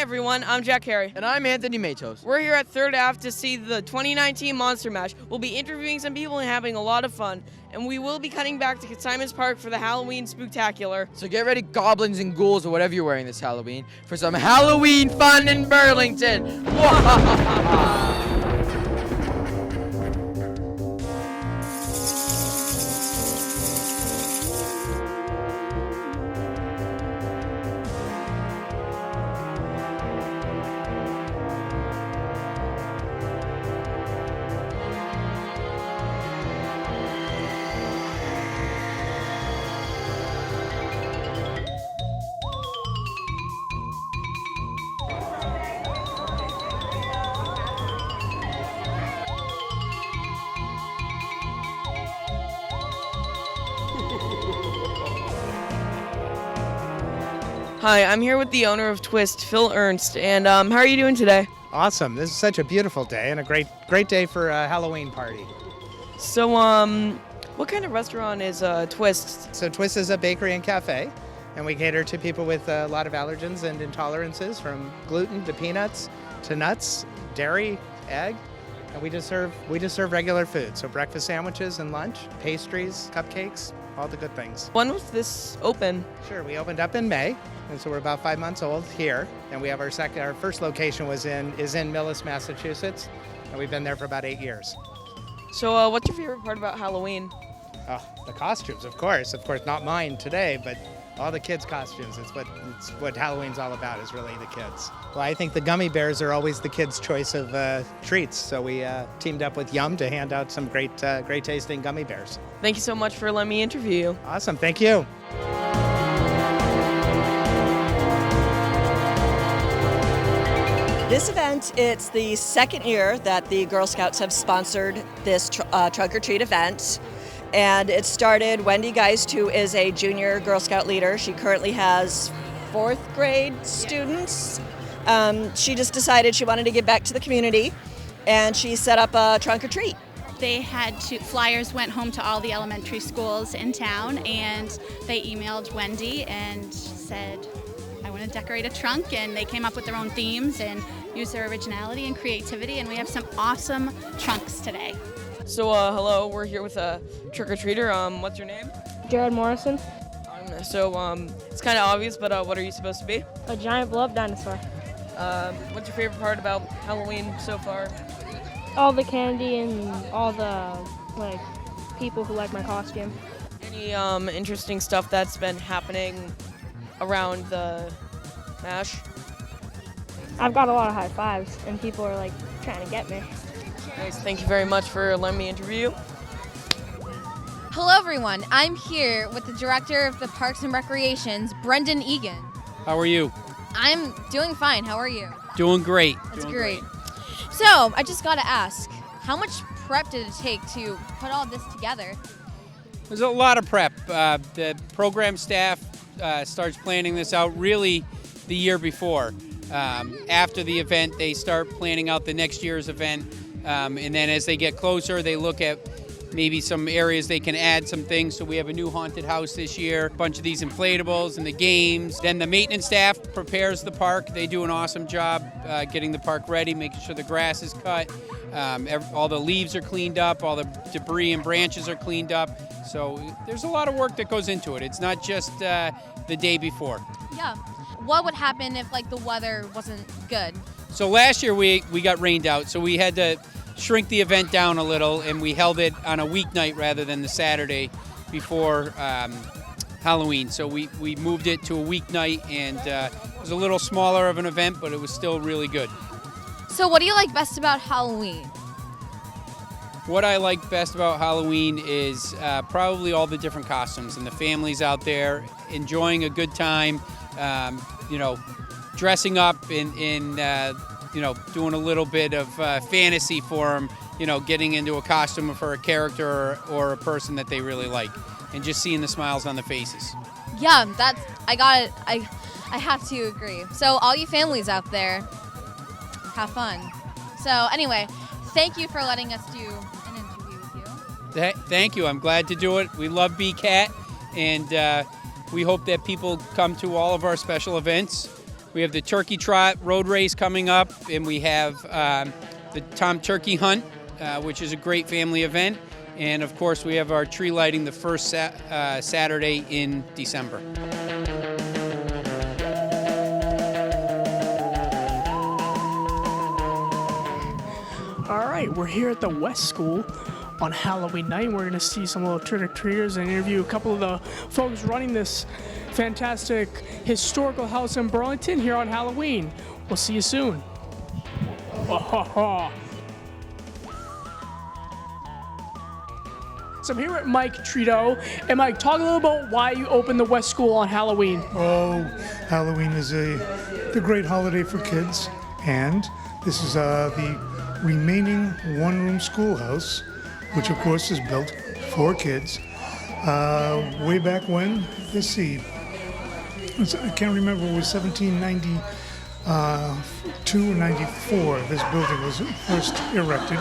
everyone, I'm Jack Harry. And I'm Anthony Matos. We're here at Third Ave to see the 2019 Monster Mash. We'll be interviewing some people and having a lot of fun. And we will be cutting back to Simon's Park for the Halloween Spooktacular. So get ready, goblins and ghouls or whatever you're wearing this Halloween, for some Halloween fun in Burlington. Hi, I'm here with the owner of Twist, Phil Ernst. And how are you doing today? Awesome. This is such a beautiful day and a great day for a Halloween party. So, what kind of restaurant is Twist? So Twist is a bakery and cafe, and we cater to people with a lot of allergens and intolerances, from gluten to peanuts to nuts, dairy, egg. And we just serve regular food. So breakfast sandwiches and lunch, pastries, cupcakes, all the good things. When was this open? Sure, we opened up in May, and so we're about 5 months old here. And we have our first location is in Millis, Massachusetts, and we've been there for about 8 years. So, what's your favorite part about Halloween? Oh, the costumes, of course. Of course, not mine today, but all the kids' costumes. It's what Halloween's all about, is really the kids. Well, I think the gummy bears are always the kids' choice of treats. So we teamed up with Yum to hand out some great tasting gummy bears. Thank you so much for letting me interview you. Awesome. Thank you. This event, it's the second year that the Girl Scouts have sponsored this trunk or treat event. And it started, Wendy Geist, who is a junior Girl Scout leader. She currently has 4th grade students. She just decided she wanted to give back to the community, and she set up a trunk or treat. They flyers went home to all the elementary schools in town, and they emailed Wendy and said, I want to decorate a trunk, and they came up with their own themes and used their originality and creativity, and we have some awesome trunks today. So, hello, we're here with a trick-or-treater. What's your name? Jared Morrison. It's kind of obvious, but what are you supposed to be? A giant blow-up dinosaur. What's your favorite part about Halloween so far? All the candy and all the people who like my costume. Any interesting stuff that's been happening around the MASH? I've got a lot of high fives, and people are trying to get me. Nice. Thank you very much for letting me interview you. Hello, everyone. I'm here with the director of the Parks and Recreations, Brendan Egan. How are you? I'm doing fine. How are you? Doing great. That's great. So, I just got to ask, how much prep did it take to put all this together? There's a lot of prep. The program staff starts planning this out really the year before. After the event, they start planning out the next year's event. And then as they get closer, they look at maybe some areas they can add some things. So we have a new haunted house this year, a bunch of these inflatables and the games. Then the maintenance staff prepares the park. They do an awesome job getting the park ready, making sure the grass is cut, all the leaves are cleaned up, all the debris and branches are cleaned up. So there's a lot of work that goes into it. It's not just the day before. Yeah. What would happen if the weather wasn't good? So last year we got rained out, so we had to shrink the event down a little, and we held it on a weeknight rather than the Saturday before Halloween. So we moved it to a weeknight, and it was a little smaller of an event, but it was still really good. So what do you like best about Halloween? What I like best about Halloween is probably all the different costumes and the families out there enjoying a good time, dressing up in doing a little bit of fantasy for them, getting into a costume for a character or a person that they really like, and just seeing the smiles on the faces. Yeah, I have to agree. So all you families out there, have fun. So anyway, thank you for letting us do an interview with you. Thank you. I'm glad to do it. We love BCAT, and we hope that people come to all of our special events. We have the Turkey Trot Road Race coming up, and we have the Tom Turkey Hunt, which is a great family event. And of course, we have our tree lighting the first Saturday in December. All right, we're here at the West School on Halloween night. We're going to see some little trick-or-treaters and interview a couple of the folks running this fantastic historical house in Burlington here on Halloween. We'll see you soon. So I'm here with Mike Trito. And Mike, talk a little about why you opened the West School on Halloween. Oh, Halloween is the great holiday for kids, and this is the remaining one-room schoolhouse, which of course is built for kids. Way back when, let's see, I can't remember, it was 1792 or 94 this building was first erected.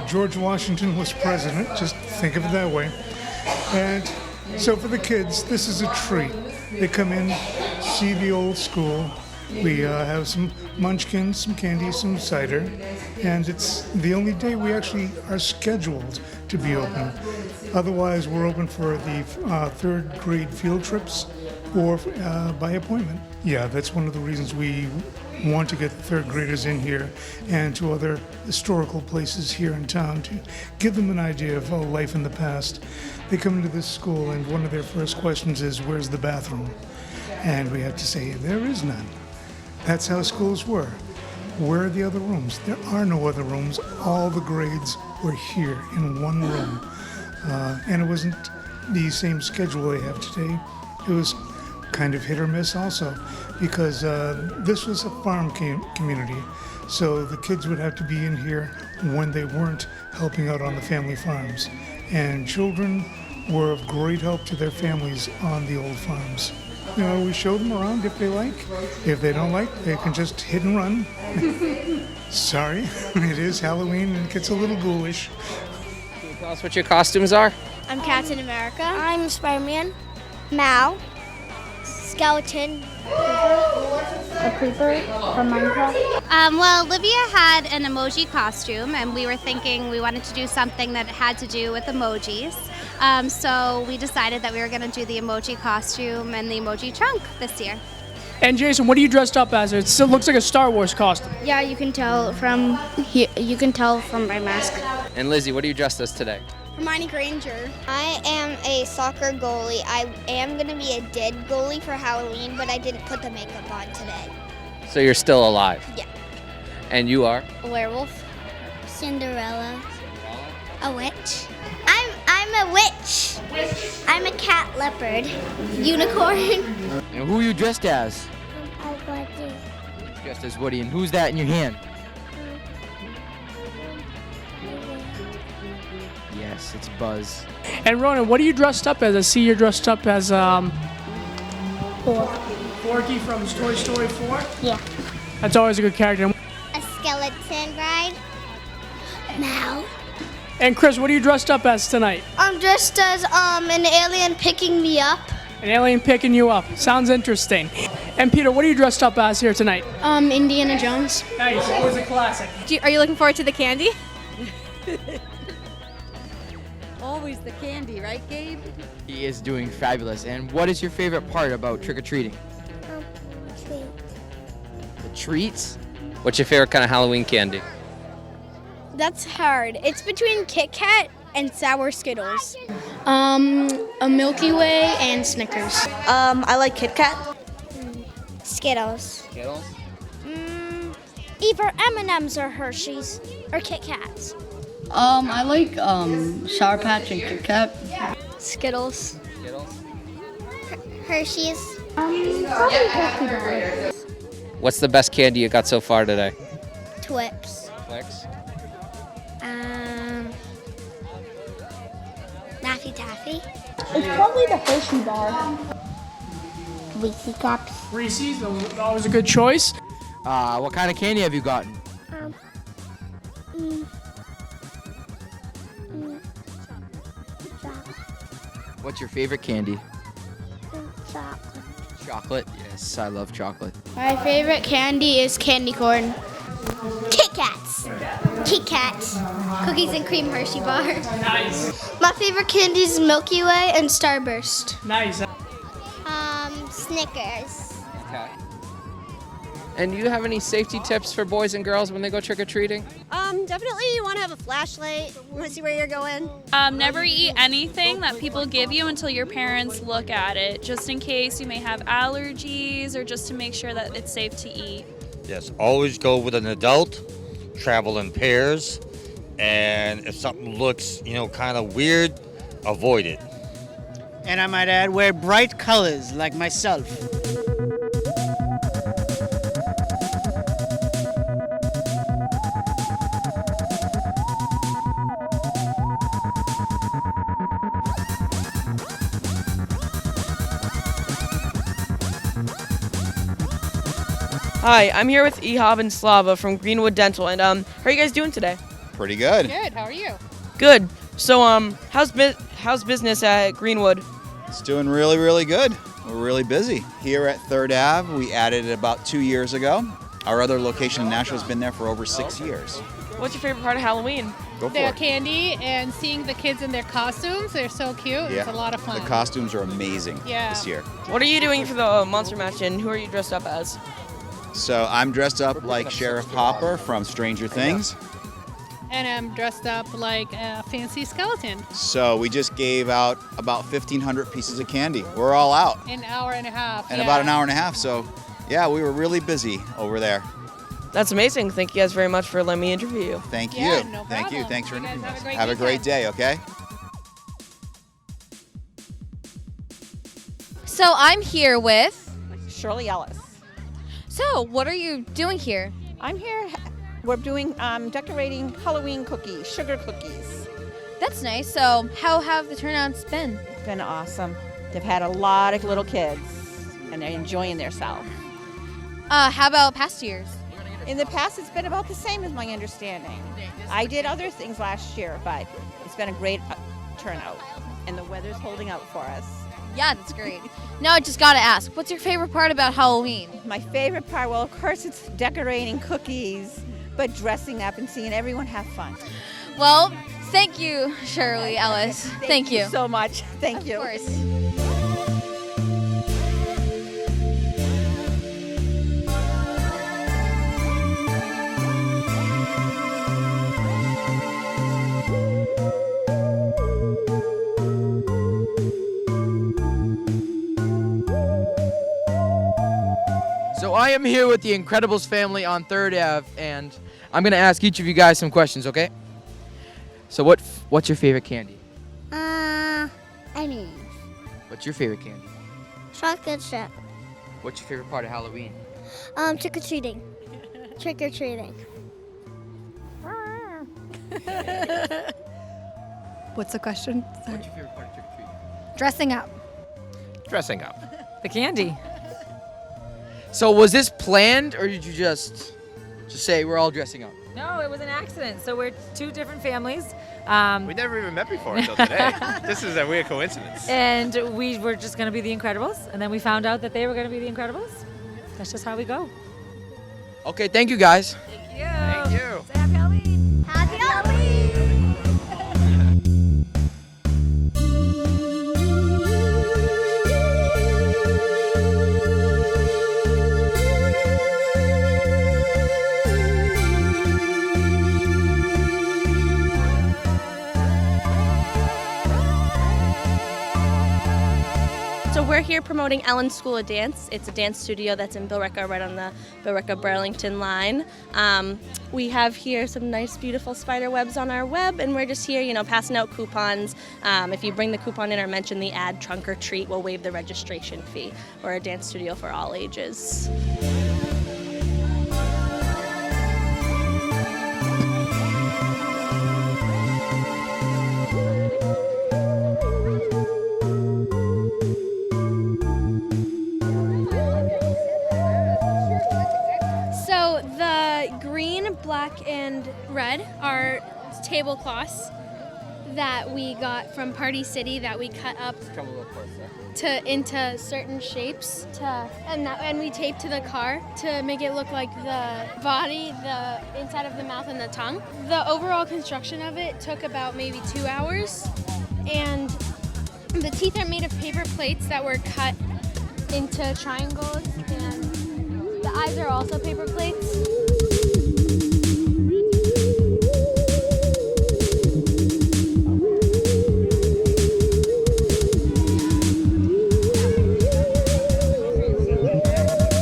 George Washington was president, just think of it that way. And so for the kids, this is a treat. They come in, see the old school. We have some munchkins, some candy, some cider, and it's the only day we actually are scheduled to be open. Otherwise, we're open for the third grade field trips or by appointment. Yeah, that's one of the reasons we want to get third graders in here and to other historical places here in town to give them an idea of life in the past. They come into this school and one of their first questions is, where's the bathroom? And we have to say, there is none. That's how schools were. Where are the other rooms? There are no other rooms. All the grades were here in one room. And it wasn't the same schedule they have today. It was kind of hit or miss also, because this was a farm community. So the kids would have to be in here when they weren't helping out on the family farms. And children were of great help to their families on the old farms. You know, we show them around if they like. If they don't like, they can just hit and run. Sorry, it is Halloween and it gets a little ghoulish. Can you tell us what your costumes are? I'm Captain America. I'm Spider-Man. Mal. Skeleton. A creeper from Minecraft. Well, Olivia had an emoji costume, and we were thinking we wanted to do something that had to do with emojis. So we decided that we were going to do the emoji costume and the emoji trunk this year. And Jason, what are you dressed up as? It still looks like a Star Wars costume. Yeah, you can tell from here. You can tell from my mask. And Lizzie, what are you dressed as today? Hermione Granger. I am a soccer goalie. I am going to be a dead goalie for Halloween, but I didn't put the makeup on today. So you're still alive? Yeah. And you are? A werewolf. Cinderella. A witch. I'm a witch. I'm a cat leopard. Unicorn. And who are you dressed as? I'm Woody. Dressed as Woody. And who's that in your hand? Yes, it's Buzz. And Ronan, what are you dressed up as? I see you're dressed up as Forky from Toy Story 4? Yeah. That's always a good character. A skeleton ride. Mal. And Chris, what are you dressed up as tonight? I'm dressed as an alien picking me up. An alien picking you up. Sounds interesting. And Peter, what are you dressed up as here tonight? Indiana Jones. Nice, always a classic. Are you looking forward to the candy? Always the candy, right, Gabe? He is doing fabulous. And what is your favorite part about trick-or-treating? The treats? What's your favorite kind of Halloween candy? That's hard. It's between Kit Kat and Sour Skittles. A Milky Way and Snickers. I like Kit Kat. Skittles. Skittles? Either M&M's or Hershey's or Kit Kats. I like Sour Patch and Kit Kat. Skittles. Skittles? Hershey's. Probably Hershey bars. What's the best candy you got so far today? Twix. Twix? Laffy Taffy. It's probably the Hershey bar. Reese's Cups. Reese's, always a good choice. What kind of candy have you gotten? Chocolate. What's your favorite candy? Chocolate. Chocolate. Yes, I love chocolate. My favorite candy is candy corn. Kit Kats. Kit Kats. Cookies and cream Hershey bar. Nice. My favorite candy is Milky Way and Starburst. Nice. Snickers. Okay. And do you have any safety tips for boys and girls when they go trick-or-treating? Definitely you want to have a flashlight. You want to see where you're going. Never eat anything that people give you until your parents look at it, just in case you may have allergies or just to make sure that it's safe to eat. Yes, always go with an adult, travel in pairs, and if something looks, kind of weird, avoid it. And I might add, wear bright colors like myself. Hi, I'm here with Ehab and Slava from Greenwood Dental, and how are you guys doing today? Pretty good. Good. How are you? Good. So how's business at Greenwood? It's doing really, really good. We're really busy. Here at 3rd Ave, we added it about 2 years ago. Our other location in Nashville's been there for over 6 years. What's your favorite part of Halloween? Go for The it. candy and seeing the kids in their costumes. They're so cute. It's a lot of fun. The costumes are amazing Yeah. this year. What are you doing for the Monster Mash, and who are you dressed up as? So I'm dressed up like Sheriff Hopper from Stranger Things. And I'm dressed up like a fancy skeleton. So we just gave out about 1,500 pieces of candy. We're all out An hour and a half. in about an hour and a half. So yeah, we were really busy over there. That's amazing. Thank you guys very much for letting me interview you. Thank Yeah, you. no Thank you. problem. Thanks for You guys interviewing have us. a great Have a great day, okay? So I'm here with Shirley Ellis. So, what are you doing here? I'm here. We're doing decorating Halloween cookies, sugar cookies. That's nice. So, how have the turnouts been? It's been awesome. They've had a lot of little kids, and they're enjoying themselves. How about past years? In the past, it's been about the same as my understanding. I did other things last year, but it's been a great turnout, and the weather's holding out for us. Yeah, that's great. Now I just gotta ask, what's your favorite part about Halloween? My favorite part, well, of course, it's decorating cookies, but dressing up and seeing everyone have fun. Well, thank you, Shirley Ellis. Thank you so much. Thank you. Of course. So I am here with the Incredibles family on 3rd Ave, and I'm gonna ask each of you guys some questions, okay? So what's your favorite candy? Any. What's your favorite candy? Chocolate chip. What's your favorite part of Halloween? Trick or treating. Trick or treating. What's the question? Sorry. What's your favorite part of trick or treating? Dressing up. Dressing up. The candy. So was this planned, or did you just say we're all dressing up? No, it was an accident. So we're two different families. We never even met before until today. This is a weird coincidence. And we were just going to be the Incredibles. And then we found out that they were going to be the Incredibles. That's just how we go. Okay, thank you guys. Thank you. Thank you. Happy Halloween. Happy Halloween! So we're here promoting Ellen's School of Dance. It's a dance studio that's in Billerica, right on the Billerica-Burlington line. We have here some nice, beautiful spider webs on our web, and we're just here, passing out coupons. If you bring the coupon in or mention the ad trunk or treat, we'll waive the registration fee. We're a dance studio for all ages. So the green, black, and red are tablecloths. that we got from Party City that we cut up Come a little closer. into certain shapes and we taped to the car to make it look like the body, the inside of the mouth and the tongue. The overall construction of it took about maybe 2 hours, and the teeth are made of paper plates that were cut into triangles, and the eyes are also paper plates.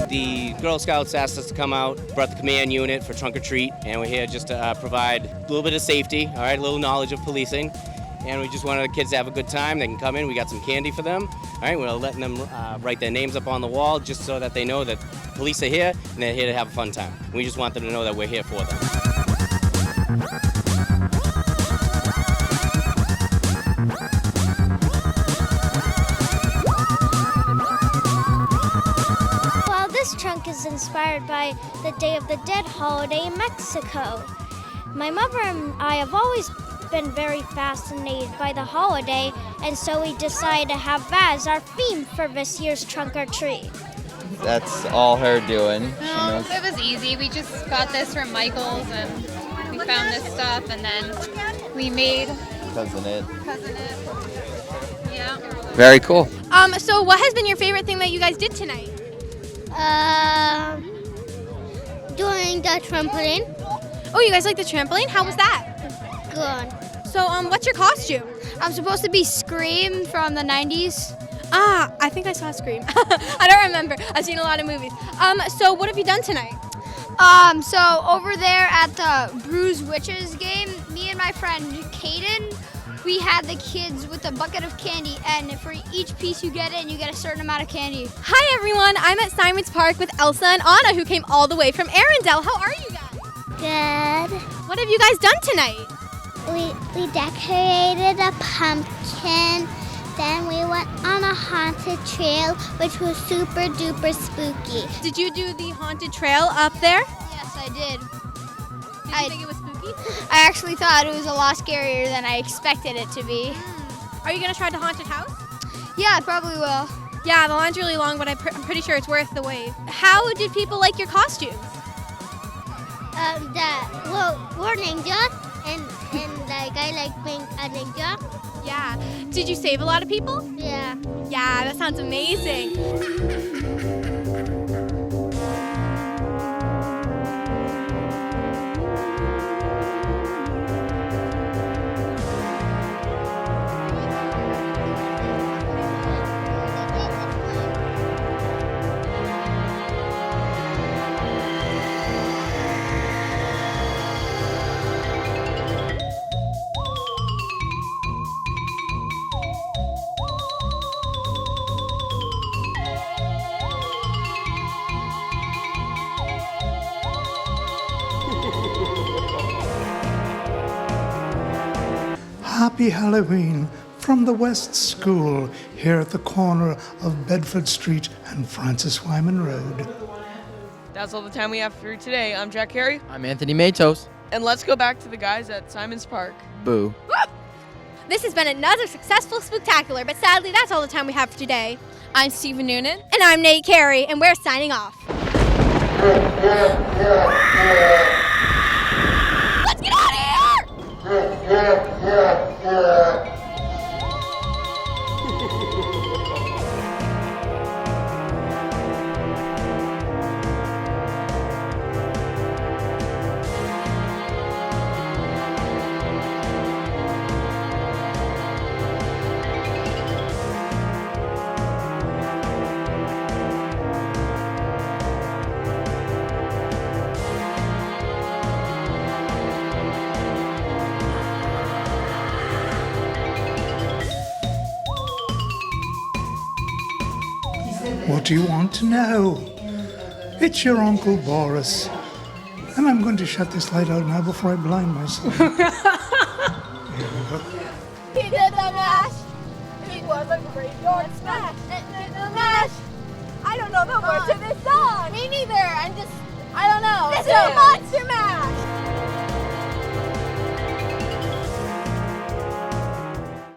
The Girl Scouts asked us to come out, brought the command unit for trunk or treat, and we're here just to provide a little bit of safety, all right, a little knowledge of policing, and we just wanted the kids to have a good time. They can come in, we got some candy for them, all right, we're letting them write their names up on the wall just so that they know that police are here and they're here to have a fun time. We just want them to know that we're here for them. This trunk is inspired by the Day of the Dead holiday in Mexico. My mother and I have always been very fascinated by the holiday, and so we decided to have that as our theme for this year's trunk or treat. That's all her doing. No, it was easy. We just got this from Michael's and we found this stuff and then we made Cousin it. Yeah. Very cool. So what has been your favorite thing that you guys did tonight? Doing the trampoline. Oh, you guys like the trampoline? How was that? Good. So, what's your costume? I'm supposed to be Scream from the 90s. Ah, I think I saw Scream. I don't remember. I've seen a lot of movies. So what have you done tonight? So over there at the Bruised Witches game, me and my friend Kaden, we had the kids with a bucket of candy, and for each piece you get in, you get a certain amount of candy. Hi everyone, I'm at Simon's Park with Elsa and Anna, who came all the way from Arundel. How are you guys? Good. What have you guys done tonight? We decorated a pumpkin, then we went on a haunted trail, which was super duper spooky. Did you do the haunted trail up there? Yes, I did. Did you think it was spooky? I actually thought it was a lot scarier than I expected it to be. Are you gonna try the haunted house? Yeah, I probably will. Yeah, the line's really long, but I'm pretty sure it's worth the wait. How did people like your costumes? We're ninjas, and the guy like being a ninja. Yeah. Did you save a lot of people? Yeah. Yeah, that sounds amazing. Happy Halloween from the West School here at the corner of Bedford Street and Francis Wyman Road. That's all the time we have for today. I'm Jack Carey. I'm Anthony Matos. And let's go back to the guys at Simon's Park. Boo. This has been another successful Spooktacular, but sadly that's all the time we have for today. I'm Stephen Noonan. And I'm Nate Carey, and we're signing off. Let's get out of here! What do you want to know? It's your Uncle Boris. And I'm going to shut this light out now before I blind myself. Here we go. He did the mash. He was a graveyard smash. The mash. I don't know the words to this song. Me neither. I don't know. This is a monster mash.